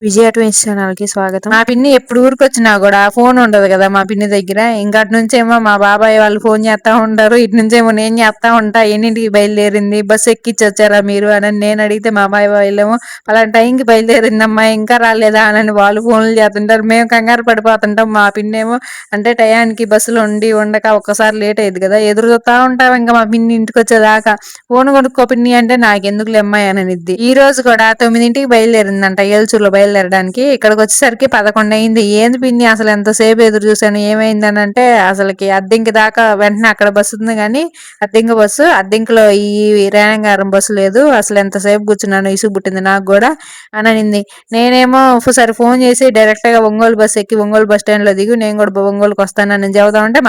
విజయ twins channel కి స్వాగతం. మా పిన్ని ఎప్పుడు ఊరికొచ్చినా కూడా ఫోన్ ఉండదు కదా మా పిన్ని దగ్గర. ఇంకా అటు నుంచేమో మా బాబాయ్ వాళ్ళు ఫోన్ చేస్తా ఉంటారు, ఇటు నుంచేమో నేను చేస్తా ఉంటా. ఎన్నింటికి బయలుదేరింది, బస్సు ఎక్కిచ్చి వచ్చారా మీరు అని నేను అడిగితే మా బాబాయ్ వాళ్ళేమో అలాంటి టైంకి బయలుదేరిందమ్మా ఇంకా రాలేదా అని వాళ్ళు ఫోన్లు చేస్తుంటారు. మేము కంగారు పడిపోతుంటాం. మా పిన్ని ఏమో అంటే టయానికి బస్సులో ఉండక ఒక్కసారి లేట్ అయ్యింది కదా, ఎదురు చూస్తా ఉంటాం ఇంకా మా పిన్ని ఇంటికి వచ్చేదాకా. ఫోన్ కొనుక్కో పిన్ని అంటే నాకెందుకు లెమ్మాయి అని అనిద్ది. ఈ రోజు కూడా 9ంటికి బయలుదేరిందంట ఏల్చూరులో బయలుదేరడానికి. ఇక్కడికి వచ్చేసరికి 11 అయింది. ఏంది పిన్ని అసలు ఎంతసేపు ఎదురు చూసాను, ఏమైందని అంటే అసలుకి అద్దెంకి దాకా వెంటనే అక్కడ బస్సు ఉంది కానీ అద్దెంకి బస్సు, అద్దెంకిలో ఈ రేణంగారం బస్సు లేదు. అసలు ఎంతసేపు కూర్చున్నాను, ఇసుగు పుట్టింది నాకు కూడా అని అనింది. నేనేమో సరే ఫోన్ చేసి డైరెక్ట్ గా ఒంగోలు బస్సు ఎక్కి ఒంగోలు బస్ స్టాండ్ లో దిగు, నేను కూడా ఒంగోలుకి వస్తానని చెబుదామంటే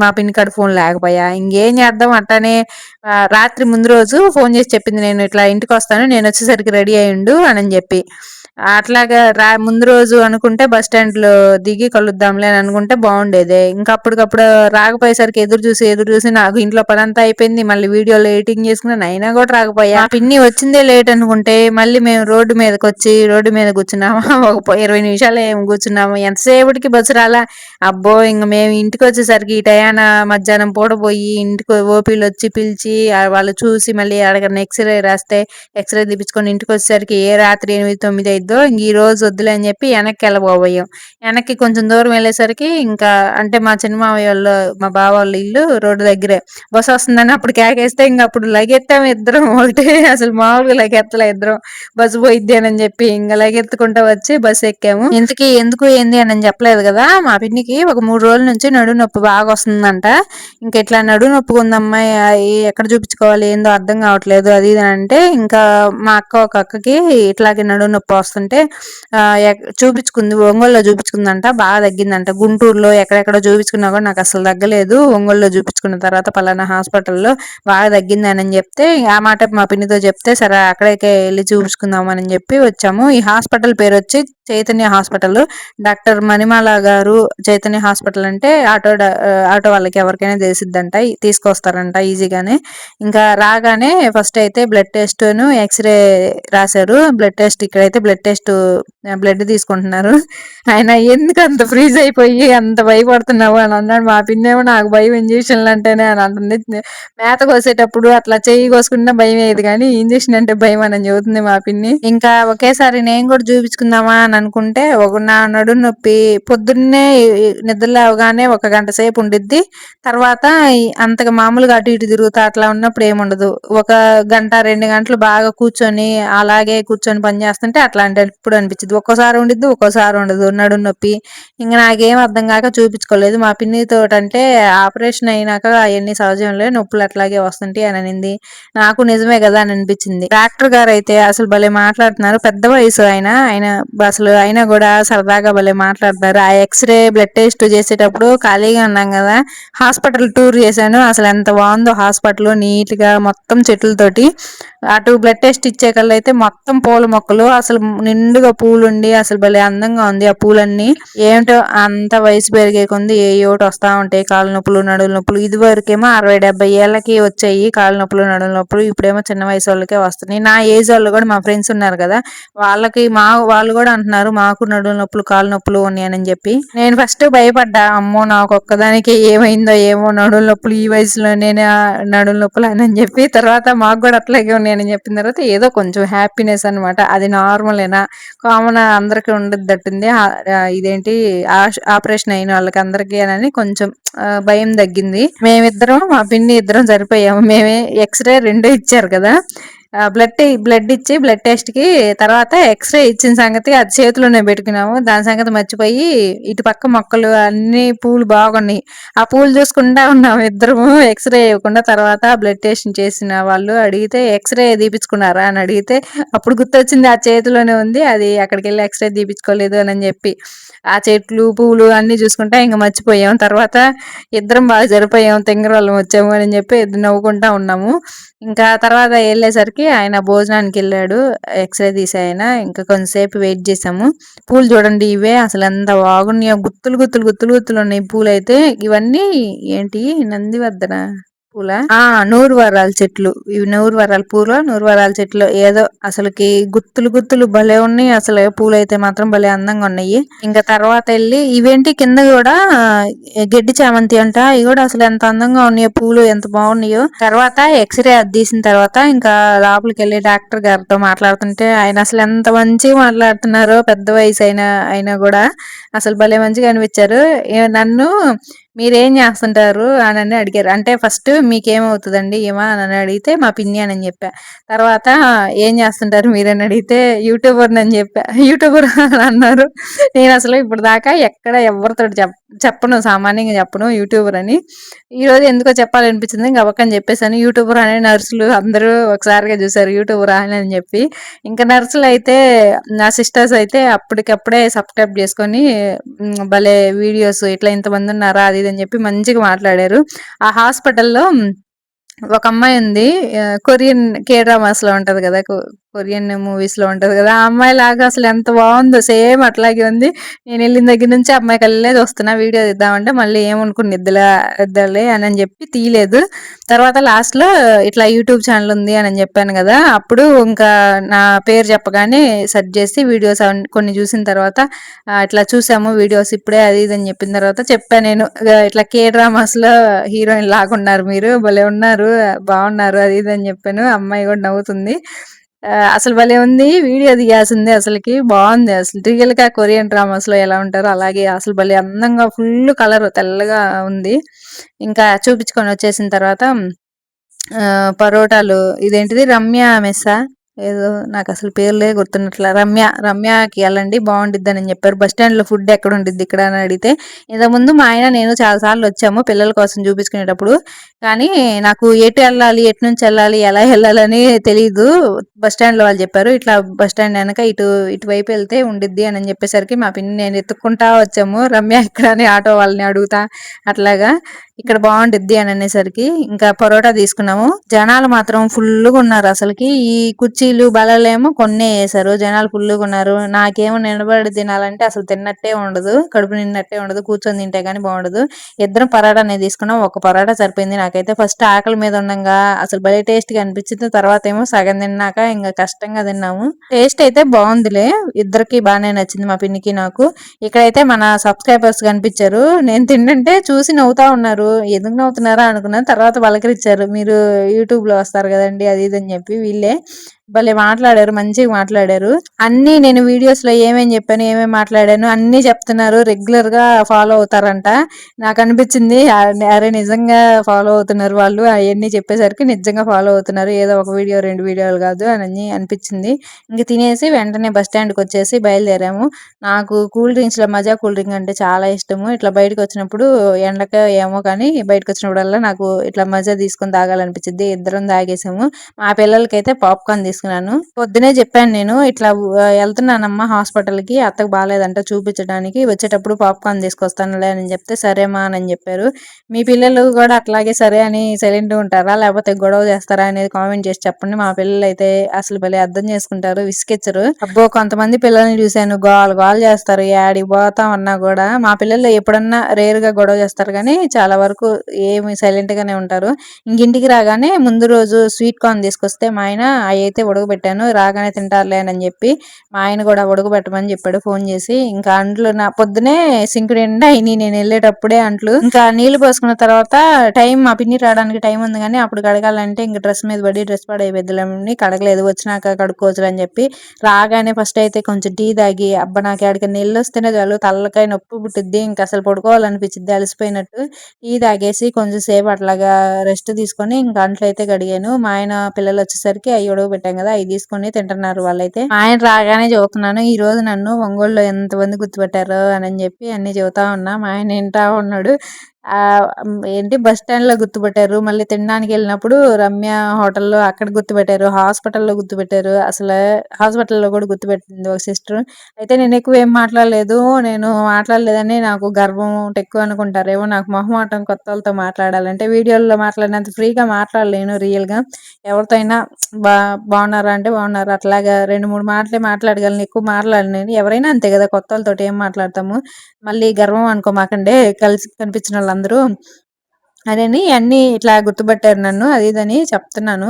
మా పిన్ని కాడ ఫోన్ లేకపోయా. ఇంకేం చేద్దాం అట్టానే రాత్రి ముందు రోజు ఫోన్ చేసి చెప్పింది, నేను ఇట్లా ఇంటికి వస్తాను, నేను వచ్చేసరికి రెడీ అయ్యిండు అని చెప్పి. అట్లాగా ముందు రోజు అనుకుంటే బస్ స్టాండ్ లో దిగి కలుద్దాంలే అని అనుకుంటే బాగుండేది. ఇంకా అప్పటికప్పుడు రాకపోయేసరికి ఎదురు చూసి నాకు ఇంట్లో పనంతా అయిపోయింది. మళ్ళీ వీడియోలో ఎడిటింగ్ చేసుకున్నాను, అయినా కూడా రాకపోయా. మా పిన్ని వచ్చిందే లేట్ అనుకుంటే మళ్ళీ మేము రోడ్డు మీదకి వచ్చి రోడ్డు మీద కూర్చున్నాము. ఒక 20 నిమిషాలు ఏం కూర్చున్నాము, ఎంతసేపటికి బస్సు రాలా. అబ్బో ఇంక మేము ఇంటికి వచ్చేసరికి ఈ టయాన మధ్యాహ్నం పూట పోయి ఇంటికి ఓపీలు వచ్చి పిలిచి వాళ్ళు చూసి మళ్ళీ అడగని ఎక్స్రే రాస్తే ఎక్స్రే తీపించుకొని ఇంటికి వచ్చేసరికి ఏ రాత్రి 8, 9 అయిద్దో. ఇంక ఈ రోజు వద్దులే అని చెప్పి వెనక్కి వెళ్ళబోయాం. వెనక్కి కొంచెం దూరం వెళ్ళేసరికి ఇంకా అంటే మా చిన్న మావయ్య వాళ్ళు మా బావ వాళ్ళ ఇల్లు రోడ్డు దగ్గరే. బస్సు వస్తుందని అప్పుడు కేకేస్తే ఇంక అప్పుడు లగెత్తాము ఇద్దరం ఒకటే. అసలు మామూలుగా లగెత్తలే ఇద్దరం, బస్సు పోయిద్ది అని చెప్పి ఇంకా లగెత్తుకుంటా వచ్చి బస్సు ఎక్కాము. ఇంతకీ ఎందుకు ఏంది అని చెప్పలేదు కదా, మా పిన్నికి ఒక 3 రోజుల నుంచి నడుము నొప్పి బాగా వస్తుందంట. ఇంకా ఇట్లా నడుము నొప్పి ఉందమ్మాయి, ఎక్కడ చూపించుకోవాలి ఏందో అర్థం కావట్లేదు అది ఇది అంటే, ఇంకా మా ఒక అక్కకి ఇట్లాగే నడుము నొప్పి వస్తుంటే చూపించుకుంది, ఒంగోలులో చూపించుకుందంట, బాగా తగ్గిందంట. గుంటూరులో ఎక్కడెక్కడో చూపించుకున్నా కూడా నాకు అసలు తగ్గలేదు, ఒంగోలులో చూపించుకున్న తర్వాత పలానా హాస్పిటల్లో బాగా తగ్గిందని చెప్తే ఆ మాట మా పిన్నితో చెప్తే సరే అక్కడికే వెళ్ళి చూపించుకుందాం అని చెప్పి వచ్చాము. ఈ హాస్పిటల్ పేరు వచ్చి చైతన్య హాస్పిటల్. డాక్టర్ మణిమాల గారు చైతన్య హాస్పిటల్ అంటే ఆటో వాళ్ళకి ఎవరికైనా తెలిసిద్దంట, తీసుకొస్తారంట ఈజీగానే. ఇంకా రాగానే ఫస్ట్ అయితే బ్లడ్ టెస్ట్ ఎక్స్రే రాశారు. బ్లడ్ టెస్ట్ ఇక్కడైతే బ్లడ్ తీసుకుంటున్నారు. ఆయన ఎందుకు అంత ఫ్రీజ్ అయిపోయి అంత భయపడుతున్నావు అని అన్నాడు. మా పిన్నేమో నాకు భయం ఇంజక్షన్లు అంటేనే అని అంటుంది. మేత కోసేటప్పుడు అట్లా చెయ్యి కోసుకుంటే భయం అయ్యేది కానీ ఇంజక్షన్ అంటే భయం అని చెబుతుంది మా పిన్ని. ఇంకా ఒకేసారి నేను కూడా చూపించుకుందామా అని అనుకుంటే నా నడుము నొప్పి పొద్దున్నే నిద్ర లేవగానే 1 గంట సేపు ఉండిద్ది. తర్వాత అంతగా మామూలుగా అటు ఇటు తిరుగుతా అట్లా ఉన్నప్పుడు ఏముండదు. 1 గంట 2 గంటలు బాగా కూర్చొని అలాగే కూర్చొని పని చేస్తుంటే అట్లాంటి ఎప్పుడు అనిపించింది. ఒక్కోసారి ఉండిద్ది, ఒక్కోసారి ఉండదు నడుము నొప్పి. ఇంకా నాకేం అర్థం కాక చూపించుకోలేదు. మా పిన్నితో అంటే ఆపరేషన్ అయినాక అవన్నీ సహజంలే, నొప్పులు అట్లాగే వస్తుంటాయి అని అనింది. నాకు నిజమే కదా అని అనిపించింది. డాక్టర్ గారు అయితే అసలు భలే మాట్లాడుతున్నారు. పెద్ద వయసు ఆయన అసలు అయినా కూడా సరదాగా భలే మాట్లాడతారు. ఆ ఎక్స్రే బ్లడ్ టెస్ట్ చేసేటప్పుడు ఖాళీగా ఉన్నాం కదా, హాస్పిటల్ టూర్ చేశాను. అసలు ఎంత బాగుందో హాస్పిటల్, నీట్ గా మొత్తం చెట్లతోటి. అటు బ్లడ్ టెస్ట్ ఇచ్చే కల్లా అయితే మొత్తం పూల మొక్కలు, అసలు నిండుగా పూలుండి అసలు భలే అందంగా ఉంది ఆ పూలన్నీ. ఏమిటో అంత వయసు పెరిగే కొంది ఏ ఒకటి వస్తా ఉంటాయి, కాళ్ళ నొప్పులు నడులు నొప్పులు. ఇది వరకేమో 60-70 ఏళ్ళకి వచ్చాయి కాళ్ళ నొప్పులు నడులు నొప్పులు, ఇప్పుడేమో చిన్న వయసు వాళ్ళకే వస్తున్నాయి. నా ఏజ్ వాళ్ళు కూడా మా ఫ్రెండ్స్ ఉన్నారు కదా, వాళ్ళు కూడా అంటున్నారు మాకు నడులు నొప్పులు కాళ్ళ నొప్పులు ఉన్నాయని చెప్పి. నేను ఫస్ట్ భయపడ్డా, అమ్మో నాకు ఒక్కదానికి ఏమైందో ఏమో నడులు నొప్పులు ఈ వయసులో నేను నడులు నొప్పులు అని చెప్పి. తర్వాత మాకు కూడా అట్లాగే ఉన్నాయని చెప్పిన తర్వాత ఏదో కొంచెం హ్యాపీనెస్ అనమాట. అది నార్మలేనా, కామన్ అందరికి ఉండద్దట్టుంది. ఇదేంటి ఆపరేషన్ అయిన వాళ్ళకి అందరికీ అని కొంచెం భయం తగ్గింది. మేమిద్దరం మా పిన్ని ఇద్దరం సరిపోయాము. మేమే ఎక్స్రే 2 ఇచ్చారు కదా, బ్లడ్ ఇచ్చి బ్లడ్ టెస్ట్ కి తర్వాత ఎక్స్రే ఇచ్చిన సంగతి అది చేతిలోనే పెట్టుకున్నాము. దాని సంగతి మర్చిపోయి ఇటు పక్క మొక్కలు అన్ని పూలు బాగున్నాయి, ఆ పూలు చూసుకుంటా ఉన్నాము ఇద్దరము. ఎక్స్రే ఇవ్వకుండా తర్వాత బ్లడ్ టెస్ట్ చేసిన వాళ్ళు అడిగితే ఎక్స్రే తీపించుకున్నారా అని అడిగితే అప్పుడు గుర్తొచ్చింది ఆ చేతిలోనే ఉంది, అది అక్కడికి వెళ్ళి ఎక్స్రే తీపించుకోలేదు అని చెప్పి. ఆ చెట్లు పూలు అన్ని చూసుకుంటా ఇంకా మర్చిపోయాం. తర్వాత ఇద్దరం బాగా సరిపోయాం, తెంగరవాళ్ళం వచ్చాము అని చెప్పి నవ్వుకుంటా ఉన్నాము. ఇంకా తర్వాత వెళ్ళేసరికి ఆయన భోజనానికి వెళ్ళాడు, ఎక్స్రే తీసే ఆయన. ఇంకా కొంతసేపు వెయిట్ చేసాము. పూలు చూడండి ఇవే అసలు ఎంత బాగున్నాయో, గుత్తులు గుత్తులు గుత్తులు గుత్తులు ఉన్నాయి పూలు అయితే. ఇవన్నీ ఏంటి నందివర్ధన పూల నూరు వరాల చెట్లు. ఇవి నూరు వరాల పూలు, నూరు వరాల చెట్లు. ఏదో అసలుకి గుత్తులు గుత్తులు భలే ఉన్నాయి. అసలు పూలు అయితే మాత్రం భలే అందంగా ఉన్నాయి. ఇంకా తర్వాత వెళ్ళి ఇవేంటి కింద కూడా గడ్డి చామంతి అంట. ఇవి కూడా అసలు ఎంత అందంగా ఉన్నాయో పూలు, ఎంత బాగున్నాయో. తర్వాత ఎక్స్రే అది తీసిన తర్వాత ఇంకా లోపలికి వెళ్ళి డాక్టర్ గారితో మాట్లాడుతుంటే ఆయన అసలు ఎంత మంచిగా మాట్లాడుతున్నారో. పెద్ద వయసు అయినా కూడా అసలు భలే మంచిగా అనిపించారు. నన్ను మీరేం చేస్తుంటారు అని అడిగారు. అంటే ఫస్ట్ మీకేమవుతుందండి ఏమా అని అడిగితే మా పిన్ని అని చెప్పా. తర్వాత ఏం చేస్తుంటారు మీరని అడిగితే యూట్యూబర్ అని చెప్పా. యూట్యూబర్ అని అన్నారు. నేను అసలు ఇప్పుడు దాకా ఎక్కడ ఎవరితో చెప్పను, సామాన్యంగా చెప్పను యూట్యూబర్ అని. ఈరోజు ఎందుకో చెప్పాలనిపించింది, ఇంకా అవ్వకని చెప్పేసాను. యూట్యూబర్ అనే నర్సులు అందరూ ఒకసారిగా చూసారు యూట్యూబర్ అని చెప్పి. ఇంకా నర్సులు అయితే నా సిస్టర్స్ అయితే అప్పటికప్పుడే సబ్స్క్రైబ్ చేసుకొని భలే వీడియోస్ ఇట్లా ఇంతమంది ఉన్నారా అది ఇది అని చెప్పి మంచిగా మాట్లాడారు. ఆ హాస్పిటల్లో ఒక అమ్మాయి ఉంది. కొరియన్ కే డ్రామాస్ లో ఉంటది కదా, కొరియన్ మూవీస్ లో ఉంటది కదా, ఆ అమ్మాయి లాగా అసలు ఎంత బాగుందో, సేమ్ అట్లాగే ఉంది. నేను వెళ్ళిన దగ్గర నుంచి అమ్మాయి కళ్ళేది వస్తున్నా వీడియో తీద్దామంటే మళ్ళీ ఏమనుకుని ఇద్దలే అని చెప్పి తీయలేదు. తర్వాత లాస్ట్ లో ఇట్లా యూట్యూబ్ ఛానల్ ఉంది అని చెప్పాను కదా, అప్పుడు ఇంకా నా పేరు చెప్పగానే సెర్చ్ చేసి వీడియోస్ కొన్ని చూసిన తర్వాత ఇట్లా చూసాము వీడియోస్ ఇప్పుడే అది ఇది అని చెప్పిన తర్వాత చెప్పాను నేను, ఇట్లా కే డ్రామాస్ లో హీరోయిన్ లాగున్నారు మీరు, భలే ఉన్నారు, బాగున్నారు అది ఇది అని చెప్పాను. అమ్మాయి కూడా నవ్వుతుంది. అసలు భలే ఉంది. వీడియో తీయాల్సిందే, అసలుకి బాగుంది. అసలు రియల్ గా కొరియన్ డ్రామాస్ లో ఎలా ఉంటారో అలాగే అసలు భలే అందంగా ఫుల్ కలర్ తెల్లగా ఉంది. ఇంకా చూపించుకొని వచ్చేసిన తర్వాత పరోటాలు, ఇదేంటిది రమ్య మెస్సా ఏదో నాకు అసలు పేర్లే గుర్తున్నట్ల, రమ్యకి వెళ్ళండి బాగుండిద్దని చెప్పారు. బస్ స్టాండ్ లో ఫుడ్ ఎక్కడ ఉండిద్ది ఇక్కడ అని అడిగితే, ఇంతకుముందు మా ఆయన నేను చాలా సార్లు వచ్చాము పిల్లల కోసం చూపించుకునేటప్పుడు, కానీ నాకు ఎటు వెళ్ళాలి, ఎటు నుంచి వెళ్ళాలి, ఎలా వెళ్ళాలని తెలియదు. బస్ స్టాండ్ లో వాళ్ళు చెప్పారు ఇట్లా బస్ స్టాండ్ వెనక ఇటువైపు వెళ్తే ఉండిద్ది అని చెప్పేసరికి మా పిన్ని నేను ఎత్తుక్కుంటా వచ్చాము. రమ్య ఇక్కడ అని ఆటో వాళ్ళని అడుగుతా అట్లాగా ఇక్కడ బాగుండిద్ది అని అనేసరికి ఇంకా పరోటా తీసుకున్నాము. జనాలు మాత్రం ఫుల్గా ఉన్నారు. అసలుకి ఈ కుర్చీలు బల్లలేమో కొన్నే వేసారు, జనాలు ఫుల్గా ఉన్నారు. నాకేమో నిలబడి తినాలంటే అసలు తిన్నట్టే ఉండదు, కడుపు నిన్నట్టే ఉండదు, కూర్చొని తింటే గానీ బాగుండదు. ఇద్దరం పరాటానే తీసుకున్నాం. ఒక పరాటా సరిపోయింది నాకైతే. ఫస్ట్ ఆకలి మీద ఉండగా అసలు భలే టేస్ట్ గా అనిపించింది. తర్వాత ఏమో సగం తిన్నాక ఇంకా కష్టంగా తిన్నాము. టేస్ట్ అయితే బాగుందిలే, ఇద్దరికి బాగానే నచ్చింది, మా పిన్నికి నాకు. ఇక్కడైతే మన సబ్స్క్రైబర్స్ కనిపించారు. నేను తింటుంటే చూసి నవ్వుతా ఉన్నారు. ఎందుకు నవ్వుతున్నారా అనుకున్నాను. తర్వాత పలకరించారు, మీరు యూట్యూబ్ లో వస్తారు కదండి అది ఇది అని చెప్పి. వీళ్ళే భలే మాట్లాడారు, మంచిగా మాట్లాడారు. అన్ని నేను వీడియోస్ లో ఏమేమి చెప్పాను, ఏమేమి మాట్లాడాను అన్ని చెప్తున్నారు. రెగ్యులర్ గా ఫాలో అవుతారంట. నాకు అనిపించింది అరే నిజంగా ఫాలో అవుతున్నారు వాళ్ళు, అవన్నీ చెప్పేసరికి నిజంగా ఫాలో అవుతున్నారు, ఏదో ఒక వీడియో రెండు వీడియోలు కాదు అని అనిపించింది. ఇంక తినేసి వెంటనే బస్ స్టాండ్కి వచ్చేసి బయలుదేరాము. నాకు కూల్ డ్రింక్స్ లో మజా కూల్ డ్రింక్ అంటే చాలా ఇష్టము. ఇట్లా బయటకు వచ్చినప్పుడు ఎండక ఏమో కానీ బయటకు వచ్చినప్పుడల్లా నాకు ఇట్లా మజా తీసుకొని తాగాలనిపించింది. ఇద్దరం తాగేసాము. మా పిల్లలకైతే పాప్కార్న్ తీసుకున్నాను. పొద్దునే చెప్పాను నేను ఇట్లా వెళ్తున్నానమ్మా హాస్పిటల్ కి, అత్తకు బాగాలేదంట చూపించడానికి, వచ్చేటప్పుడు పాప్కార్న్ తీసుకొస్తానులే అని చెప్తే సరేమా అని చెప్పారు. మీ పిల్లలు కూడా అట్లాగే సరే అని సైలెంట్ ఉంటారా లేకపోతే గొడవ చేస్తారా అనేది కామెంట్ చేసి చెప్పండి. మా పిల్లలు అయితే అసలు భలే అర్థం చేసుకుంటారు, విసికెచ్చరు. అబ్బో కొంతమంది పిల్లల్ని చూశాను గోల గోల చేస్తారు, యాడికి పోతాం అన్నా కూడా. మా పిల్లలు ఎప్పుడన్నా రేర్ గా గొడవ చేస్తారు కానీ చాలా వరకు ఏమి సైలెంట్ గానే ఉంటారు. ఇంటికి రాగానే ముందు రోజు స్వీట్ కార్న్ తీసుకొస్తే మా ఆయన అవి అయితే ఉడకబెట్టాను, రాగానే తింటారులే అని చెప్పి మా ఆయన కూడా ఉడకబెట్టమని చెప్పాడు ఫోన్ చేసి. ఇంకా అంట్లు నా పొద్దునే సింక్ నిండా అయినాయి నేను వెళ్ళేటప్పుడే అంట్లు. ఇంకా నీళ్లు పోసుకున్న తర్వాత టైం మా పిన్ని రావడానికి టైం ఉంది కానీ అప్పుడు కడగాలంటే ఇంకా డ్రెస్ మీద పడి డ్రెస్ పడైపోద్దులని కడగలేదు, వచ్చినాక కడుక్కోవచ్చు అని చెప్పి. రాగానే ఫస్ట్ అయితే కొంచెం టీ తాగి అబ్బా నాకు ఎక్కడికి నీళ్ళు వస్తేనే చాలు తలకాయ నొప్పి పుట్టిద్ది, ఇంకా అసలు పడుకోవాలనిపించింది అలసిపోయినట్టు. టీ తాగేసి కొంచెం సేపు అట్లాగా రెస్ట్ తీసుకొని ఇంకా అంట్లు అయితే కడిగాను. మా ఆయన పిల్లలు వచ్చేసరికి అవి ఉడక పెట్టాం కదా అవి తీసుకొని తింటున్నారు వాళ్ళైతే. మా ఆయన రాగానే చదువుతున్నాను ఈ రోజు నన్ను ఒంగోలులో ఎంతమంది గుర్తుపెట్టారు అని చెప్పి అన్ని చెబుతా ఉన్నా. మా ఆయన వింటా ఉన్నాడు. ఆ ఏంటి బస్ స్టాండ్ లో గుర్తుపెట్టారు, మళ్ళీ తినడానికి వెళ్ళినప్పుడు రమ్య హోటల్లో అక్కడ గుర్తుపెట్టారు, హాస్పిటల్లో గుర్తుపెట్టారు, అసలు హాస్పిటల్లో కూడా గుర్తుపెట్టింది ఒక సిస్టర్. అయితే నేను ఎక్కువ ఏం మాట్లాడలేదు, నేను మాట్లాడలేదని నాకు గర్వం ఎక్కువ అనుకుంటారేమో. నాకు మొహమాటం కొత్త వాళ్ళతో మాట్లాడాలంటే, వీడియోల్లో మాట్లాడినంత ఫ్రీగా మాట్లాడలేను రియల్ గా. ఎవరితో అయినా బాగున్నారా అంటే బాగున్నారు అట్లాగా రెండు మూడు మాటలే మాట్లాడగలను, ఎక్కువ మాట్లాడలేను. ఎవరైనా అంతే కదా, కొత్త వాళ్ళతో ఏం మాట్లాడతాము. మళ్ళీ గర్వం అనుకోమాకండే కలిసి కనిపించిన వాళ్ళందరూ. అదని అన్నీ ఇట్లా గుర్తుపట్టారు నన్ను అది ఇదని చెప్తున్నాను.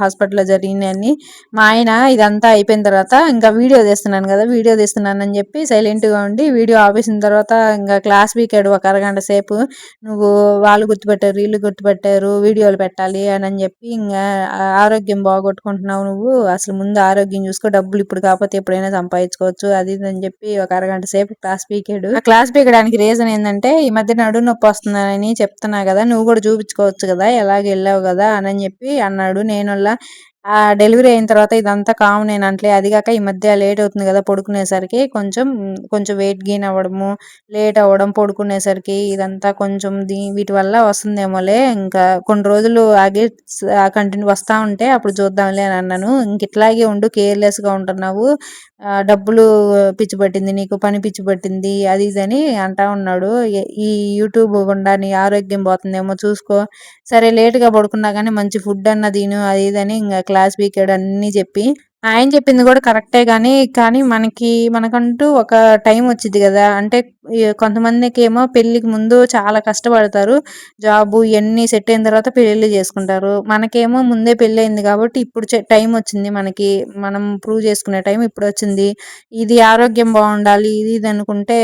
హాస్పిటల్‌లో జరిగినయన్నీ. మా ఆయన ఇదంతా అయిపోయిన తర్వాత ఇంకా వీడియో తీస్తున్నాను గదా! వీడియో తీస్తున్నానని జెప్పి సైలెంట్‌గా ఉండి వీడియో ఆపేసిన తర్వాత ఇంగ క్లాస్ పీకాడు ఒక అరగంట సేపు. "నువ్వు వాళ్ళు గుర్తుపట్టారు, వీళ్ళు గుర్తుపట్టారు, వీడియోలు పెట్టాలి" అనని జెప్పి ఇంగా "ఆరోగ్యం బాగొట్టుకుంటున్నావు నువ్వు. అసలు ముందు ఆరోగ్యం జూసుకో. డబ్బులు ఇప్పుడు కాపోతే ఎప్పుడైనా సంపాదించుకోవచ్చు" అది ఇది అని జెప్పి ఒక అరగంట సేపు క్లాస్ పీకాడు. ఆ క్లాస్ పీకడానికి రీజన్ ఏందంటే, ఈ మధ్య నడుము నొప్పొస్తుందని చెప్తున్నా గదా! నువ్వు గూడా చూపించుకోవచ్చు గదా! ఎలాగో ఎళ్ళావు గదా! అనని జెప్పి అన్నాడు. నేనల్లా డెలివరీ అయిన తర్వాత ఇదంతా కామనేనంట్లే. అది గాక ఈ మధ్య లేట్ అవుతుంది గదా! పడుకునేసరికి కొంచెం వెయిట్ గెయిన్ అవ్వడము, లేట్ అవ్వడం, పడుకునేసరికి ఇదంతా కొంచెం వీటి వల్ల వస్తుందేమోలే. ఇంకా కొన్ని రోజులు ఆగి కంటిన్యూ వస్తా ఉంటే అప్పుడు చూద్దాంలే అని అన్నాను. ఇంకిట్లాగే ఉండు కేర్‌లెస్‌గా ఉంటున్నావు. డబ్బులు పిచ్చి పట్టింది నీకు, పని పిచ్చి పట్టింది అది ఇది అని అంటా ఉన్నాడు. ఈ యూట్యూబ్ గుండా నీ ఆరోగ్యం పోతుందేమో చూసుకో. సరే లేట్‌గా పడుకున్నా గానీ మంచి ఫుడ్ అన్నా తిను అది ఇది అని ఇంగ క్లాస్ పీకాడు అన్నీ చెప్పి. ఆయన చెప్పింది గూడా కరెక్టే గానీ, కానీ మనకంటూ ఒక టైం వచ్చిద్ది గదా! అంటే కొంతమందికేమో పెళ్ళికి ముందు చాలా కష్టపడతారు. జాబు ఇయన్నీ సెట్ అయిన తర్వాత పెళ్లిళ్లు చేసుకుంటారు. మనకేమో ముందే పెళ్లయింది కాబట్టి ఇప్పుడు టైం వచ్చింది మనకి. మనం ప్రూవ్ చేసుకునే టైం ఇప్పుడొచ్చింది. ఇది ఆరోగ్యం బావుండాలి ఇది ఇది అనుకుంటే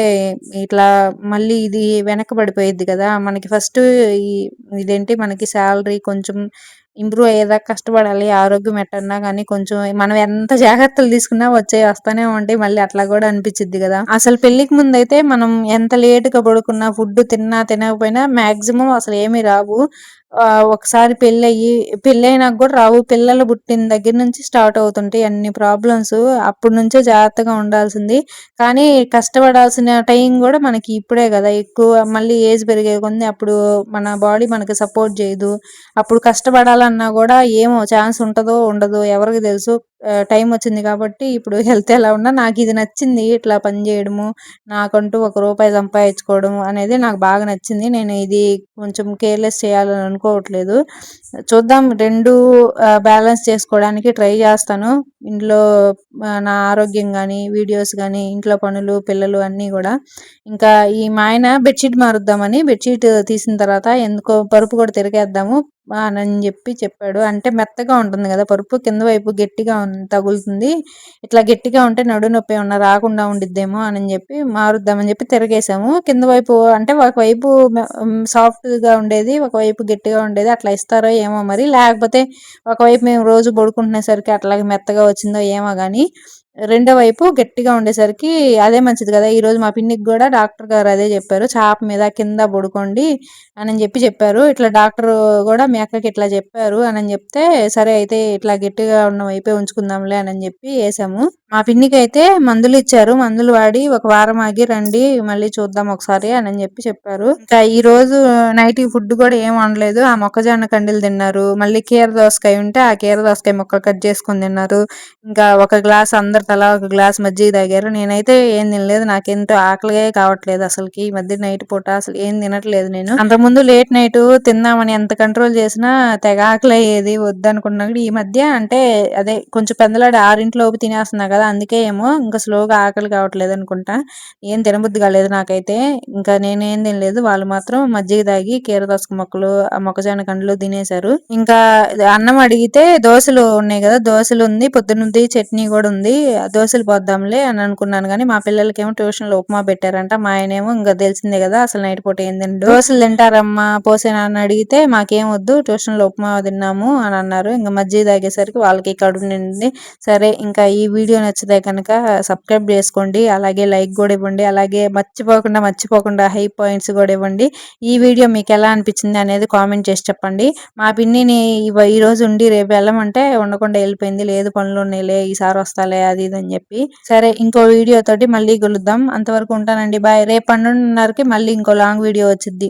ఇట్లా మళ్ళీ ఇది వెనకబడిపోయిద్ది గదా! మనకి ఫస్ట్ ఈ ఇదేంటి మనకి సాలరీ కొంచెం ఇంప్రూవ్ అయ్యేదాకా కష్టపడాలి. ఆరోగ్యం ఎట్టన్నా గానీ కొంచెం మనం ఎంత జాగ్రత్తలు తీసుకున్నా వచ్చేయి వస్తానే ఉంటాయి. మళ్ళీ అట్లా గూడా అనిపిచ్చిద్ది గదా! అసలు పెళ్ళికి ముందైతే మనం ఎంత లేట్‌గా పడుకున్నా, ఫుడ్ తిన్నా, తినకపోయినా మాక్సిమం అసలేమి రావు. ఒకసారి పెళ్ళయినాక గూడా రావు. పిల్లలు పుట్టిన దగ్గర నుంచి స్టార్ట్ అవుతుంటాయి అన్ని ప్రాబ్లమ్స్. అప్పటి నుంచే జాగ్రత్తగా ఉండాల్సింది. కానీ కష్టపడాల్సిన టైం గూడా మనకి ఇప్పుడే గదా! ఎక్కువ మళ్ళీ ఏజ్ పెరిగే కొంది అప్పుడు మన బాడీ మనకి సపోర్ట్ జేయదు. అప్పుడు కష్టపడాలన్నా గూడా ఏమో ఛాన్స్ ఉంటదో, ఉండదో ఎవరికి తెలుసు. టైమొచ్చింది కాబట్టి ఇప్పుడు హెల్త్ ఎలా ఉన్నా నాకిది నచ్చింది. ఇట్లా పని జేయడము, నాకంటూ ఒక రూపాయి సంపాదించుకోవడం అనేది నాకు బాగా నచ్చింది. నేను ఇది కొంచెం కేర్‌లెస్ చేయాలని అనుకోవట్లేదు. చూద్దాం 2 బ్యాలెన్స్ చేసుకోవడానికి ట్రై జేస్తాను. ఇంట్లో నా ఆరోగ్యం గానీ, వీడియోస్ గానీ, ఇంట్లో పనులు, పిల్లలు అన్నీ గూడా. ఇంకా మా ఆయన బెడ్‌షీట్ మారుద్దామని బెడ్‌షీట్ తీసిన తర్వాత ఎందుకో పరుపు కూడా తిరగేద్దాము అనని చెప్పాడు. అంటే మెత్తగా ఉంటుంది గదా! పరుపు కింద వైపు గట్టిగా తగులుతుంది. ఇట్లా గట్టిగా ఉంటే నడునొప్పి ఏమన్నా రాకుండా ఉండిద్దేమో అనని జెప్పి మారుద్దామని జెప్పి తిరగేసాము. కింద వైపు అంటే ఒకవైపు సాఫ్ట్‌గా ఉండేది, ఒకవైపు గట్టిగా ఉండేది. అట్లా ఇస్తారో ఏమో మరి. లేకపోతే ఒకవైపు మేము రోజు పడుకుంటునేసరికి అట్లాగే మెత్తగా వచ్చిందో ఏమో గానీ రెండో వైపు గట్టిగా ఉండేసరికి అదే మంచిది గదా! ఈరోజు మా పిన్నికి గూడా డాక్టర్ గారు అదే జెప్పారు. చాప మీద కింద పడుకోండి అనని చెప్పారు. ఇట్లా డాక్టరు గూడా మీ అక్కకి ఇట్లా జెప్పారు అనని జెప్తే, సరే అయితే ఇట్లా గట్టిగా ఉన్న వైపే ఉంచుకుందాంలే అనని జెప్పి యేసాము. మా పిన్నికైతే మందులిచ్చారు. మందులు వాడి ఒక వారం ఆగి రండి మళ్ళీ చూద్దాం ఒకసారి అనని చెప్పారు. ఇంకా ఈరోజు నైట్‌కి ఫుడ్ గూడా ఏం వండలేదు. ఆ మొక్కజొన్న కండీలు తిన్నారు. మళ్ళీ కీర దోసకాయ ఉంటే ఆ కీర దోసకాయ ముక్కలు కట్ చేసుకొని తిన్నారు. ఇంకా ఒక గ్లాస్ అందరు తలా ఒక గ్లాస్ మజ్జిగ తాగారు. నేనైతే ఏం తినలేదు. నాకేంటో ఆకలిగే కావట్లేదు అసలకి. ఈ మధ్య నైట్ పూట అసలు ఏం తినట్లేదు నేను. అంతకుముందు లేట్ నైట్ తిందామని ఎంత కంట్రోల్ చేసినా తెగ ఆకలయ్యేది. వద్దనుకున్నా కూడా ఈ మధ్య అంటే అదే కొంచెం పెందలాడి 6 లోపు తినేస్తున్నా కదా! అందుకే ఏమో ఇంకా స్లోగా ఆకలి కావట్లేదు అనుకుంటా. ఏం తినబుద్ధి కాలేదు నాకైతే. ఇంకా నేనేం తినలేదు. వాళ్ళు మాత్రం మజ్జిగ తాగి కీర దోసకాయ ముక్కలు, ఆ మొక్కజొన్న కండ్లు తినేశారు. ఇంకా అన్నం అడిగితే దోసలు ఉన్నాయి కదా! దోసలు ఉంది. పొద్దున్నది చట్నీ కూడా ఉంది. దోసలు పోద్దాంలే అని అనుకున్నాను గానీ మా పిల్లలకేమో ట్యూషన్‌లో ఉప్మా పెట్టారంట. మా ఆయనేమో ఇంక తెలిసిందే కదా! అసలు నైట్ పూట ఏం తినడు. దోసలు తింటారమ్మా పోసేనా అని అడిగితే మాకేం వద్దు ట్యూషన్‌లో ఉప్మా తిన్నాము అని అన్నారు. ఇంక మజ్జిగ తాగేసరికి వాళ్ళకి కడుపు నిండింది. సరే ఇంకా ఈ వీడియో నచ్చితే కనుక సబ్స్క్రైబ్ చేసుకోండి. అలాగే లైక్ కూడా ఇవ్వండి. అలాగే మర్చిపోకుండా హై పాయింట్స్ కూడా ఇవ్వండి. ఈ వీడియో మీకు ఎలా అనిపించింది అనేది కామెంట్ చేసి చెప్పండి. మా పిన్నిని ఈరోజు ఉండి రేపు వెళ్ళమంటే ఉండకుండా వెళ్ళిపోయింది. లేదు పనులున్నాయిలే ఈసారి వస్తాలే అది ఇది అని చెప్పి. సరే ఇంకో వీడియో తోటి మళ్ళీ కలుద్దాం. అంతవరకు ఉంటానండి. బాయ్. రేపు 12:30కి మళ్ళీ ఇంకో లాంగ్ వీడియో వచ్చిద్ది.